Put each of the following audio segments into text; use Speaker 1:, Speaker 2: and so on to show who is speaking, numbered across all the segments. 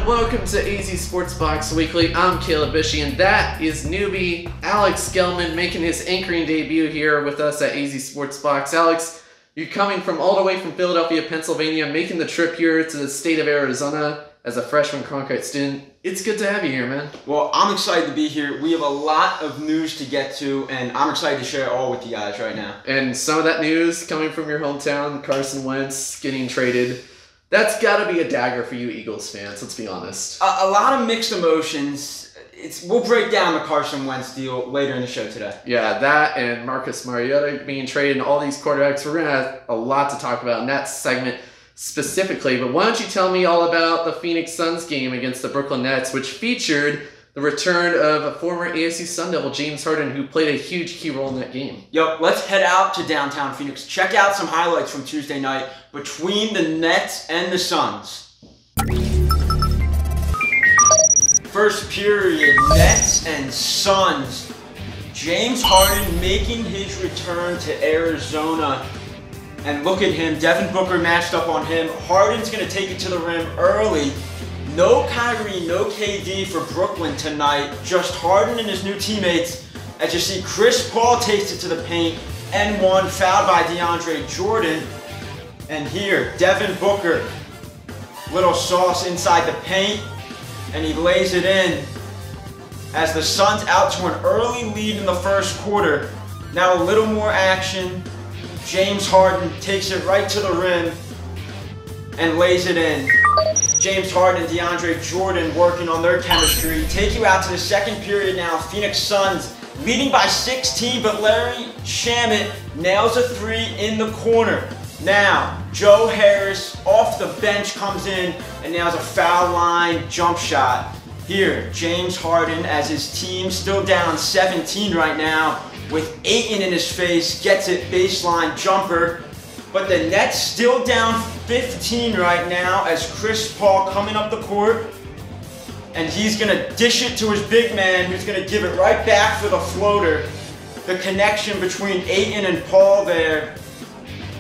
Speaker 1: and welcome to ASB Sports Box Weekly. I'm Bouchy, and that is newbie Alex Gelman making his anchoring debut here with us at ASB Sports Box. Alex, you're coming from all the way from Philadelphia, Pennsylvania, making the trip here to the state of Arizona as a freshman Cronkite student. It's good to have you here, man.
Speaker 2: Well, I'm excited to be here. We have a lot of news to get to, and I'm excited to share it all with you guys right now.
Speaker 1: And some of that news coming from your hometown, Carson Wentz getting traded. That's got to be a dagger for you Eagles fans, let's be honest.
Speaker 2: A lot of mixed emotions. We'll break down the Carson Wentz deal later in the show today.
Speaker 1: Yeah, that and Marcus Mariota being traded and all these quarterbacks. We're going to have a lot to talk about in that segment specifically. But why don't you tell me all about the Phoenix Suns game against the Brooklyn Nets, which featured the return of a former ASU Sun Devil, James Harden, who played a huge key role in that game.
Speaker 2: Yep, let's head out to downtown Phoenix. Check out some highlights from Tuesday night between the Nets and the Suns. First period, Nets and Suns. James Harden making his return to Arizona. And look at him, Devin Booker matched up on him. Harden's going to take it to the rim early. No Kyrie, no KD for Brooklyn tonight. Just Harden and his new teammates. As you see, Chris Paul takes it to the paint. N1 fouled by DeAndre Jordan. And here, Devin Booker. Little sauce inside the paint. And he lays it in. As the Suns out to an early lead in the first quarter. Now a little more action. James Harden takes it right to the rim and lays it in. James Harden and DeAndre Jordan working on their chemistry. Take you out to the second period now. Phoenix Suns leading by 16, but Larry Shamet nails a three in the corner. Now, Joe Harris off the bench comes in and nails a foul line jump shot. Here, James Harden, as his team still down 17 right now, with Ayton in his face, gets it, baseline jumper. But the Nets still down 15 right now as Chris Paul coming up the court. And he's going to dish it to his big man, who's going to give it right back for the floater. The connection between Ayton and Paul there.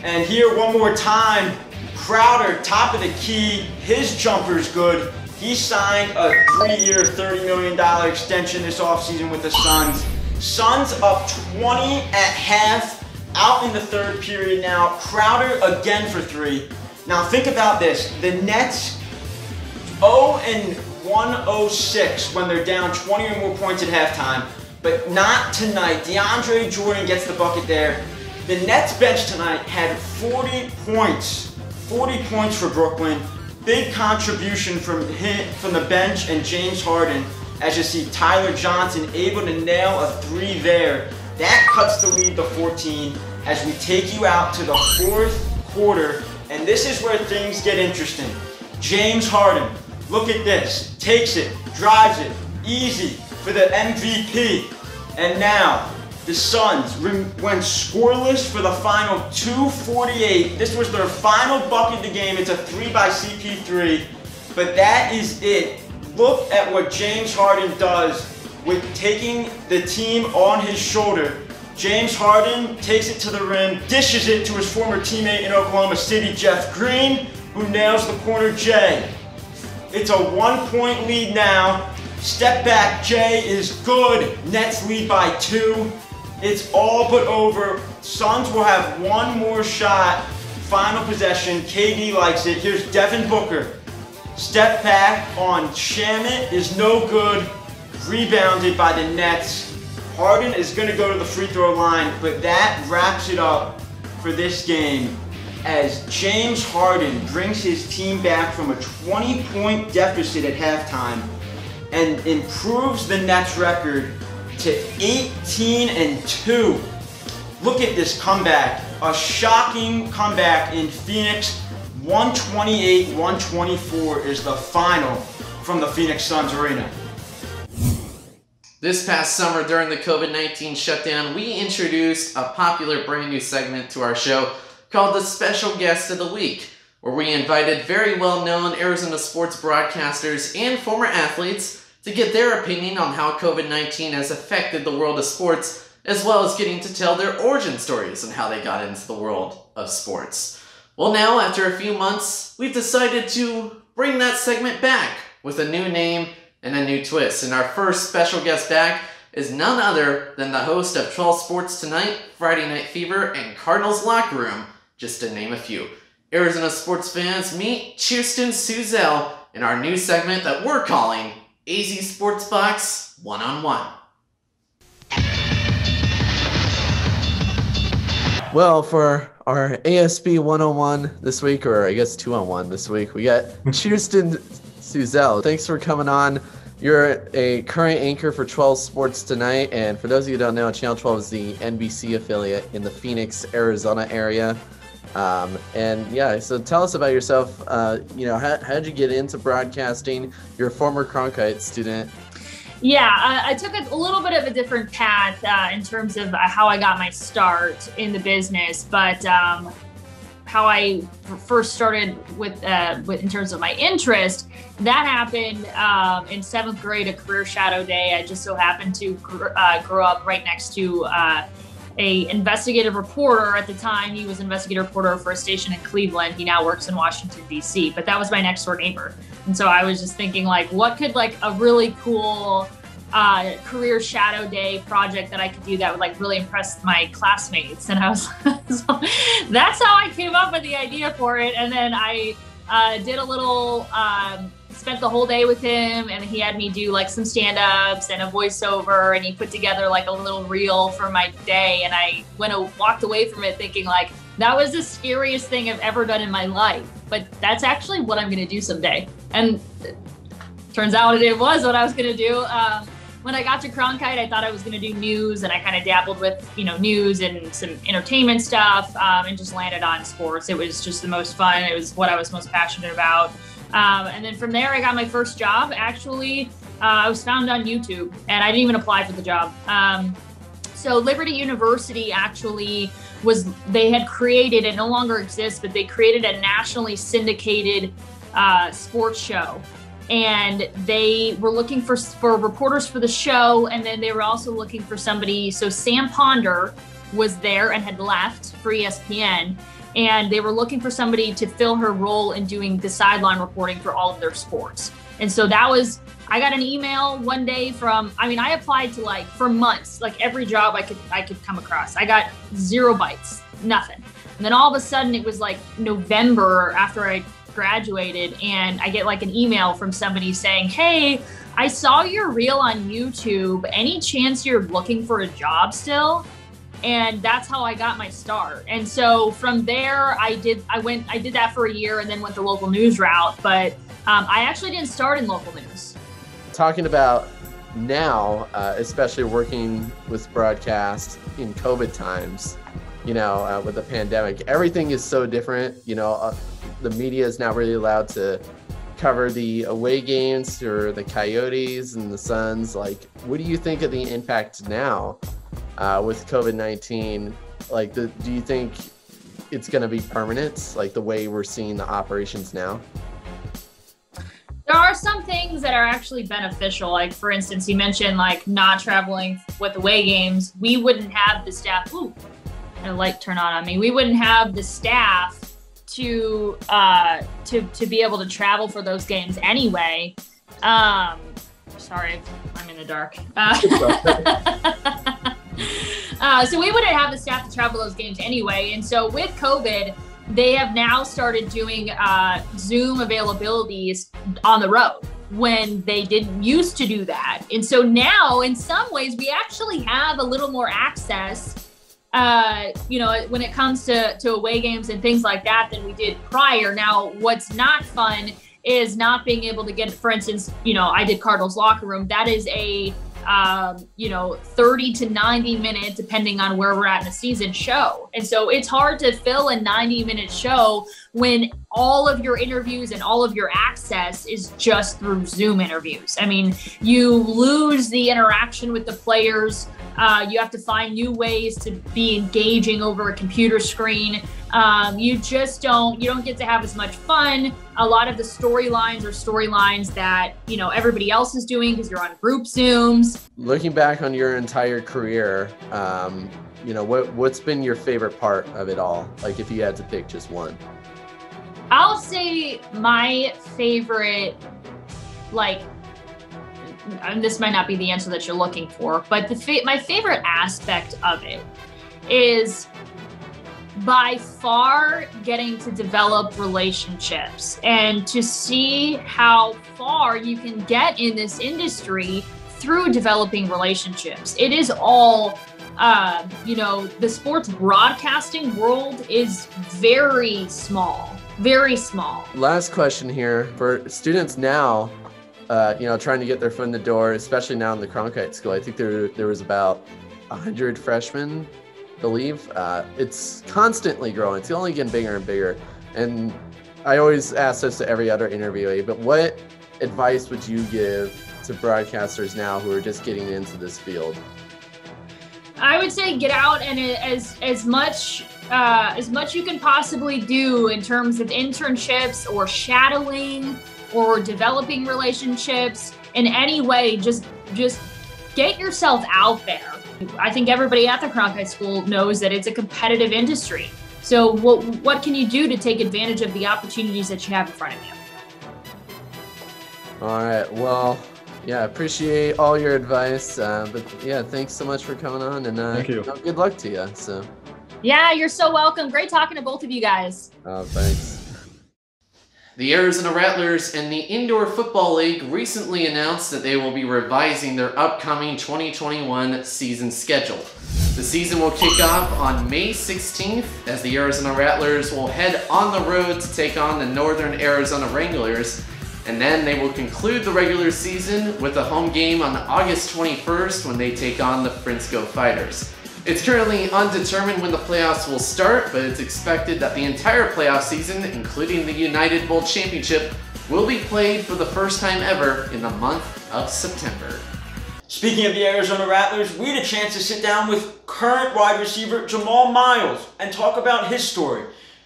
Speaker 2: And here one more time, Crowder, top of the key. His jumper's good. He signed a 3-year, $30 million extension this offseason with the Suns. Suns up 20 at half, out in the third period now. Crowder again for three. Now think about this. The Nets 0-106 when they're down 20 or more points at halftime, but not tonight. DeAndre Jordan gets the bucket there. The Nets bench tonight had 40 points. 40 points for Brooklyn. Big contribution from the bench and James Harden. As you see, Tyler Johnson able to nail a three there. That cuts the lead to 14 as we take you out to the fourth quarter. And this is where things get interesting. James Harden, look at this. Takes it, drives it, easy for the MVP. And now, the Suns went scoreless for the final 2:48. This was their final bucket of the game. It's a three by CP3. But that is it. Look at what James Harden does with taking the team on his shoulder. James Harden takes it to the rim, dishes it to his former teammate in Oklahoma City, Jeff Green, who nails the corner J. It's a 1-point lead now. Step back, J is good. Nets lead by 2. It's all but over. Suns will have one more shot. Final possession. KD likes it. Here's Devin Booker. Step back on Shamet is no good. Rebounded by the Nets. Harden is going to go to the free throw line, but that wraps it up for this game as James Harden brings his team back from a 20-point deficit at halftime and improves the Nets record to 18-2. Look at this comeback. A shocking comeback in Phoenix. 128-124 is the final from the Phoenix Suns arena.
Speaker 1: This past summer during the COVID-19 shutdown, we introduced a popular brand new segment to our show called the Special Guest of the Week, where we invited very well-known Arizona sports broadcasters and former athletes to get their opinion on how COVID-19 has affected the world of sports, as well as getting to tell their origin stories and how they got into the world of sports. Well, now, after a few months, we've decided to bring that segment back with a new name and a new twist. And our first special guest back is none other than the host of 12 Sports Tonight, Friday Night Fever, and Cardinals Locker Room, just to name a few. Arizona sports fans, meet Kirsten Suzel in our new segment that we're calling AZ Sports Box One-on-One. Well, for our ASB 101 this week, or I guess 2-on-1 this week, we got Kirsten Suzel. Thanks for coming on. You're a current anchor for 12 Sports Tonight, and for those of you who don't know, Channel 12 is the NBC affiliate in the Phoenix, Arizona area. And yeah, so tell us about yourself. How did you get into broadcasting? You're a former Cronkite student.
Speaker 3: Yeah, I took a little bit of a different path in terms of how I got my start in the business, but how I first started with in terms of my interest, that happened in 7th grade, a career shadow day. I just so happened to grow up right next to a investigative reporter. At the time, he was an investigative reporter for a station in Cleveland. He now works in Washington, D.C., but that was my next door neighbor. And so I was just thinking, like, what could like a really cool career shadow day project that I could do that would like really impress my classmates. And I was, so that's how I came up with the idea for it. And then I did a little, spent the whole day with him, and he had me do like some stand-ups and a voiceover, and he put together like a little reel for my day. And I walked away from it thinking like, that was the scariest thing I've ever done in my life, but that's actually what I'm going to do someday. And turns out it was what I was going to do. When I got to Cronkite, I thought I was going to do news, and I kind of dabbled with, news and some entertainment stuff, and just landed on sports. It was just the most fun. It was what I was most passionate about. And then from there, I got my first job. Actually, I was found on YouTube, and I didn't even apply for the job. So Liberty University actually they had created, it no longer exists, but they created a nationally syndicated sports show. And they were looking for reporters for the show, and then they were also looking for somebody. So Sam Ponder was there and had left for ESPN, and they were looking for somebody to fill her role in doing the sideline reporting for all of their sports. And so I got an email one day I applied to for months, like every job I could come across. I got 0 bites, nothing. And then all of a sudden it was like November after I graduated, and I get like an email from somebody saying, "Hey, I saw your reel on YouTube. Any chance you're looking for a job still?" And that's how I got my start. And so from there, I did that for a year, and then went the local news route. But I actually didn't start in local news.
Speaker 1: Talking about now, especially working with broadcast in COVID times, with the pandemic, everything is so different. The media is not really allowed to cover the away games or the Coyotes and the Suns. Like, what do you think of the impact now with COVID-19? Like, do you think it's going to be permanent, like the way we're seeing the operations now?
Speaker 3: There are some things that are actually beneficial. Like, for instance, you mentioned like not traveling with away games. We wouldn't have the staff. Ooh, a light turn on me. We wouldn't have the staff to be able to travel for those games anyway. Sorry, I'm in the dark. So we wouldn't have the staff to travel those games anyway. And so with COVID, they have now started doing Zoom availabilities on the road when they didn't used to do that. And so now in some ways we actually have a little more access when it comes to away games and things like that than we did prior. Now, what's not fun is not being able to get, for instance, I did Cardinals Locker Room. That is a 30 to 90 minute, depending on where we're at in the season, show. And so it's hard to fill a 90-minute show when all of your interviews and all of your access is just through Zoom interviews. I mean, you lose the interaction with the players. You have to find new ways to be engaging over a computer screen. You don't get to have as much fun. A lot of the storylines are storylines that, everybody else is doing because you're on group Zooms.
Speaker 1: Looking back on your entire career, what's been your favorite part of it all? Like, if you had to pick just one.
Speaker 3: I'll say my favorite like, and this might not be the answer that you're looking for, but my favorite aspect of it is by far getting to develop relationships and to see how far you can get in this industry through developing relationships. It is all, the sports broadcasting world is very small, very small.
Speaker 1: Last question here for students now, trying to get their foot in the door, especially now in the Cronkite School. I think there was about 100 freshmen, I believe. It's constantly growing. It's only getting bigger and bigger. And I always ask this to every other interviewee, but what advice would you give to broadcasters now who are just getting into this field?
Speaker 3: I would say get out and as much you can possibly do in terms of internships or shadowing or developing relationships in any way. Just get yourself out there. I think everybody at the Cronkite School knows that it's a competitive industry. So what can you do to take advantage of the opportunities that you have in front of you?
Speaker 1: All right. Well, yeah, appreciate all your advice. But yeah, thanks so much for coming on, and
Speaker 4: thank you.
Speaker 1: Good luck to you. So.
Speaker 3: Yeah, you're so welcome. Great talking to both of you guys.
Speaker 1: Oh, thanks. The Arizona Rattlers and the Indoor Football League recently announced that they will be revising their upcoming 2021 season schedule. The season will kick off on May 16th as the Arizona Rattlers will head on the road to take on the Northern Arizona Wranglers, and then they will conclude the regular season with a home game on August 21st when they take on the Frisco Fighters. It's currently undetermined when the playoffs will start, but it's expected that the entire playoff season, including the United Bowl Championship, will be played for the first time ever in the month of September.
Speaker 2: Speaking of the Arizona Rattlers, we had a chance to sit down with current wide receiver Jamal Miles and talk about his story.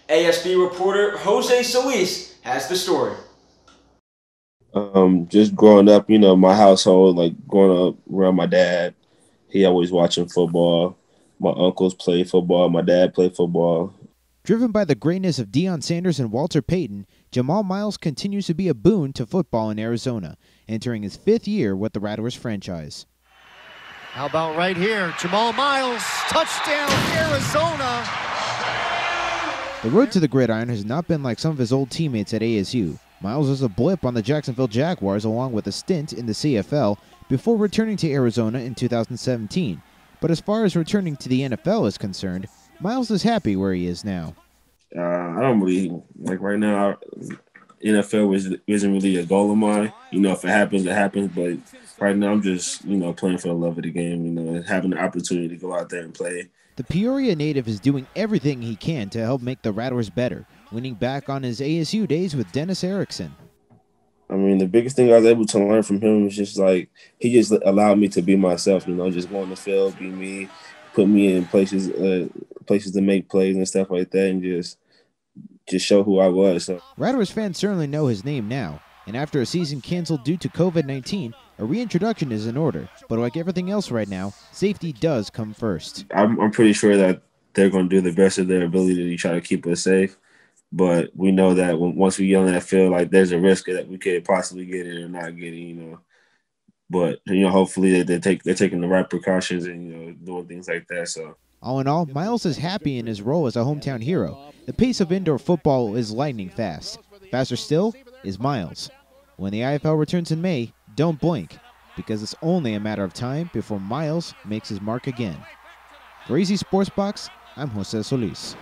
Speaker 2: ASB reporter José Solís has the story.
Speaker 4: Just growing up, my household, like growing up around my dad, he always watching football. My uncles play football. My dad played football.
Speaker 5: Driven by the greatness of Deion Sanders and Walter Payton, Jamal Miles continues to be a boon to football in Arizona, entering his 5th year with the Rattlers franchise.
Speaker 6: How about right here? Jamal Miles, touchdown, Arizona!
Speaker 5: The road to the gridiron has not been like some of his old teammates at ASU. Miles was a blip on the Jacksonville Jaguars along with a stint in the CFL before returning to Arizona in 2017. But as far as returning to the NFL is concerned, Miles is happy where he is now.
Speaker 4: I don't really, like right now, NFL isn't really a goal of mine. If it happens, it happens. But right now I'm just, playing for the love of the game, and having the opportunity to go out there and play.
Speaker 5: The Peoria native is doing everything he can to help make the Rattlers better, winning back on his ASU days with Dennis Erickson.
Speaker 4: I mean, the biggest thing I was able to learn from him was just like, he just allowed me to be myself, just go on the field, be me, put me in places to make plays and stuff like that, and just show who I was. So.
Speaker 5: Rattlers fans certainly know his name now, and after a season canceled due to COVID-19, a reintroduction is in order. But like everything else right now, safety does come first.
Speaker 4: I'm pretty sure that they're going to do the best of their ability to try to keep us safe. But we know that once we get on that field, like there's a risk that we could possibly get it or not get it, But hopefully they're taking the right precautions and doing things like that. So
Speaker 5: all in all, Miles is happy in his role as a hometown hero. The pace of indoor football is lightning fast. Faster still is Miles. When the IFL returns in May, don't blink, because it's only a matter of time before Miles makes his mark again. For Easy Sports Box, I'm José Solís.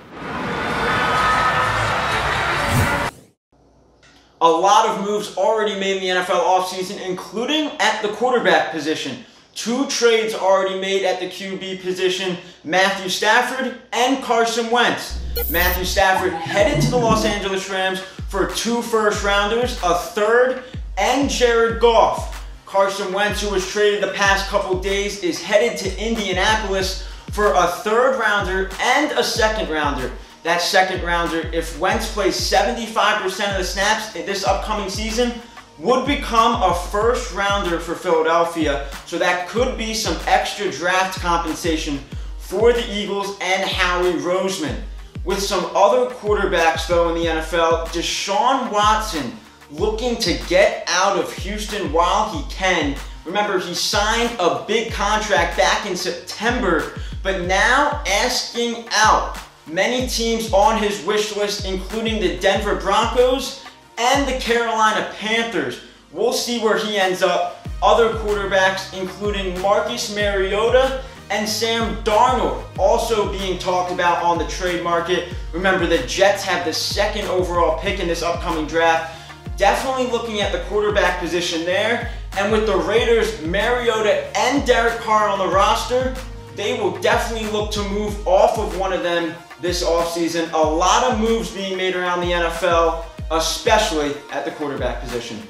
Speaker 2: A lot of moves already made in the NFL offseason, including at the quarterback position. 2 trades already made at the QB position, Matthew Stafford and Carson Wentz. Matthew Stafford headed to the Los Angeles Rams for 2 first-rounders, a 3rd, and Jared Goff. Carson Wentz, who was traded the past couple days, is headed to Indianapolis for a 3rd-rounder and a 2nd-rounder. That 2nd-rounder, if Wentz plays 75% of the snaps in this upcoming season, would become a 1st-rounder for Philadelphia. So that could be some extra draft compensation for the Eagles and Howie Roseman. With some other quarterbacks, though, in the NFL, Deshaun Watson looking to get out of Houston while he can. Remember, he signed a big contract back in September, but now asking out. Many teams on his wish list, including the Denver Broncos and the Carolina Panthers. We'll see where he ends up. Other quarterbacks, including Marcus Mariota and Sam Darnold, also being talked about on the trade market. Remember, the Jets have the second overall pick in this upcoming draft. Definitely looking at the quarterback position there. And with the Raiders, Mariota and Derek Carr on the roster, they will definitely look to move off of one of them this offseason. A lot of moves being made around the NFL, especially at the quarterback position.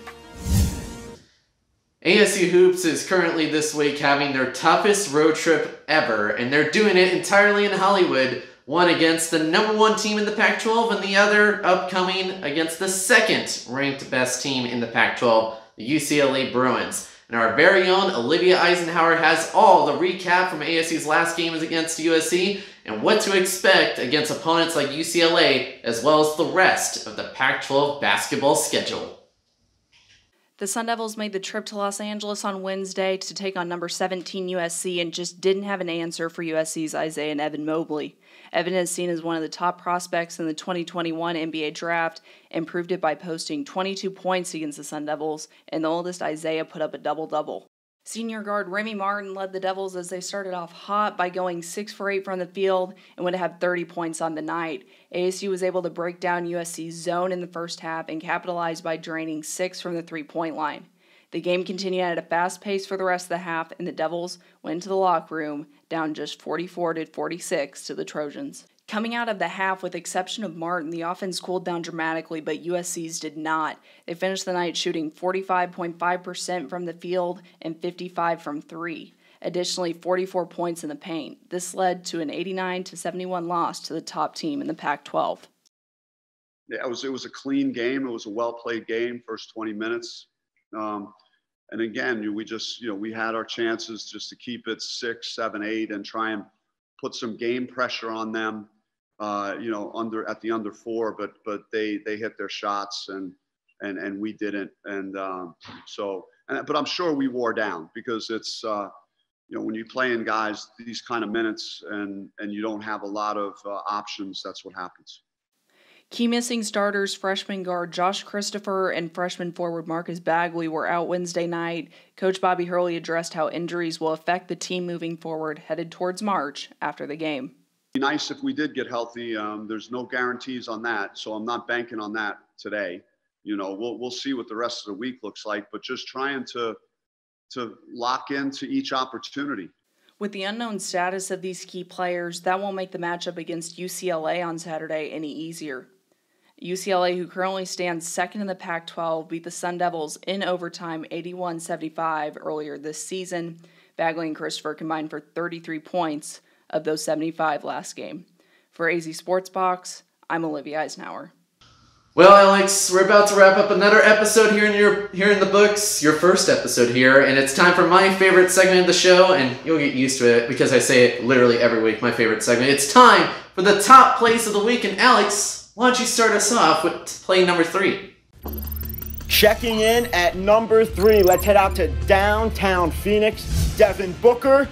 Speaker 1: ASU Hoops is currently this week having their toughest road trip ever, and they're doing it entirely in Hollywood, one against the #1 team in the Pac-12 and the other upcoming against the second-ranked best team in the Pac-12, the UCLA Bruins. And our very own Olivia Eisenhauer has all the recap from ASU's last games against USC and what to expect against opponents like UCLA, as well as the rest of the Pac-12 basketball schedule.
Speaker 7: The Sun Devils made the trip to Los Angeles on Wednesday to take on number 17 USC and just didn't have an answer for USC's Isaiah and Evan Mobley. Evan is seen as one of the top prospects in the 2021 NBA draft and proved it by posting 22 points against the Sun Devils, and the oldest Isaiah put up a double-double. Senior guard Remy Martin led the Devils as they started off hot by going 6 for 8 from the field and would have 30 points on the night. ASU was able to break down USC's zone in the first half and capitalize by draining 6 from the three-point line. The game continued at a fast pace for the rest of the half, and the Devils went to the locker room down just 44-46 to the Trojans. Coming out of the half, with the exception of Martin, the offense cooled down dramatically, but USC's did not. They finished the night shooting 45.5% from the field and 55% from three. Additionally, 44 points in the paint. This led to an 89-71 loss to the top team in the Pac-12.
Speaker 8: Yeah, it was a clean game. It was a well-played game, first 20 minutes. And again, we had our chances just to keep it 6, 7, 8 and try and put some game pressure on them. At the under 4, but they hit their shots and we didn't. But I'm sure we wore down because it's, when you play in guys these kind of minutes and you don't have a lot of options, that's what happens.
Speaker 7: Key missing starters, freshman guard Josh Christopher and freshman forward Marcus Bagley were out Wednesday night. Coach Bobby Hurley addressed how injuries will affect the team moving forward, headed towards March after the game.
Speaker 8: It'd be nice if we did get healthy. There's no guarantees on that, so I'm not banking on that today. We'll see what the rest of the week looks like, but just trying to lock into each opportunity.
Speaker 7: With the unknown status of these key players, that won't make the matchup against UCLA on Saturday any easier. UCLA, who currently stands second in the Pac-12, beat the Sun Devils in overtime 81-75 earlier this season. Bagley and Christopher combined for 33 points of those 75 last game. For AZ Sports Box, I'm Olivia Eisenhauer.
Speaker 1: Well, Alex, we're about to wrap up another episode here in the books, your first episode here, and it's time for my favorite segment of the show, and you'll get used to it because I say it literally every week, my favorite segment. It's time for the top plays of the week, and Alex, why don't you start us off with play number 3?
Speaker 2: Checking in at number 3, let's head out to downtown Phoenix. Devin Booker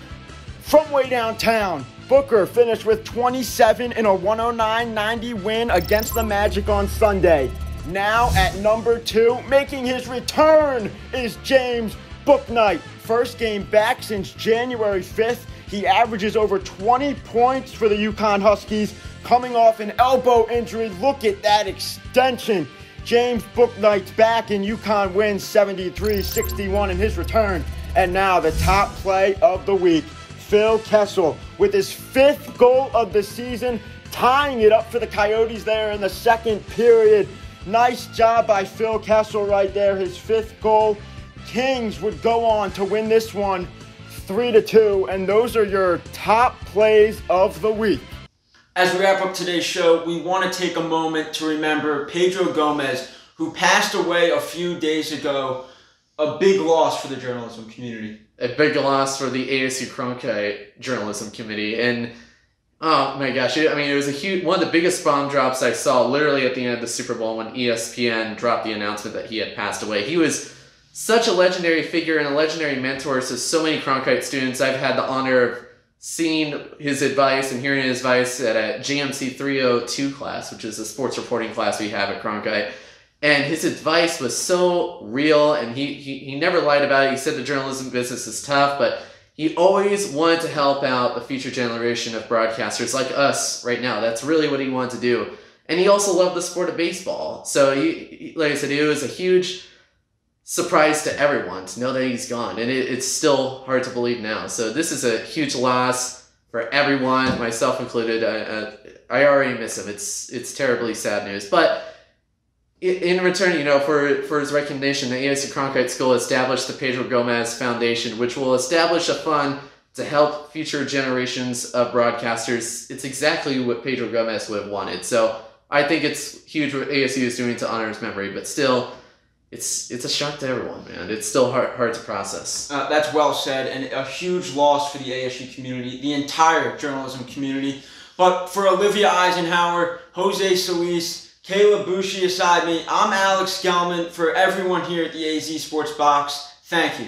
Speaker 2: from way downtown. Booker finished with 27 in a 109-90 win against the Magic on Sunday. Now at number 2, making his return, is James Bouknight. First game back since January 5th. He averages over 20 points for the UConn Huskies, coming off an elbow injury. Look at that extension. James Bouknight's back, and UConn wins 73-61 in his return. And now the top play of the week. Phil Kessel with his 5th goal of the season, tying it up for the Coyotes there in the second period. Nice job by Phil Kessel right there, his 5th goal. Kings would go on to win this one 3-2, and those are your top plays of the week. As we wrap up today's show, we want to take a moment to remember Pedro Gomez, who passed away a few days ago. A big loss for the journalism community.
Speaker 1: A big loss for the ASU Cronkite journalism committee. And Oh my gosh! I mean, it was one of the biggest bomb drops I saw. Literally at the end of the Super Bowl when ESPN dropped the announcement that he had passed away. He was such a legendary figure and a legendary mentor to so many Cronkite students. I've had the honor of seeing his advice and hearing his advice at a GMC 302 class, which is a sports reporting class we have at Cronkite. And his advice was so real, and he never lied about it. He said the journalism business is tough, but he always wanted to help out the future generation of broadcasters like us right now. That's really what he wanted to do. And he also loved the sport of baseball. So, like I said, it was a huge surprise to everyone to know that he's gone. And it's still hard to believe now. So this is a huge loss for everyone, myself included. I already miss him. It's terribly sad news. But in return, for his recognition, the ASU Cronkite School established the Pedro Gomez Foundation, which will establish a fund to help future generations of broadcasters. It's exactly what Pedro Gomez would have wanted. So I think it's huge what ASU is doing to honor his memory, but still, it's a shock to everyone, man. It's still hard to process.
Speaker 2: That's well said, and a huge loss for the ASU community, the entire journalism community. But for Olivia Eisenhauer, José Solís, Caleb Bouchy aside me, I'm Alex Gelman. For everyone here at the AZ Sports Box, thank you.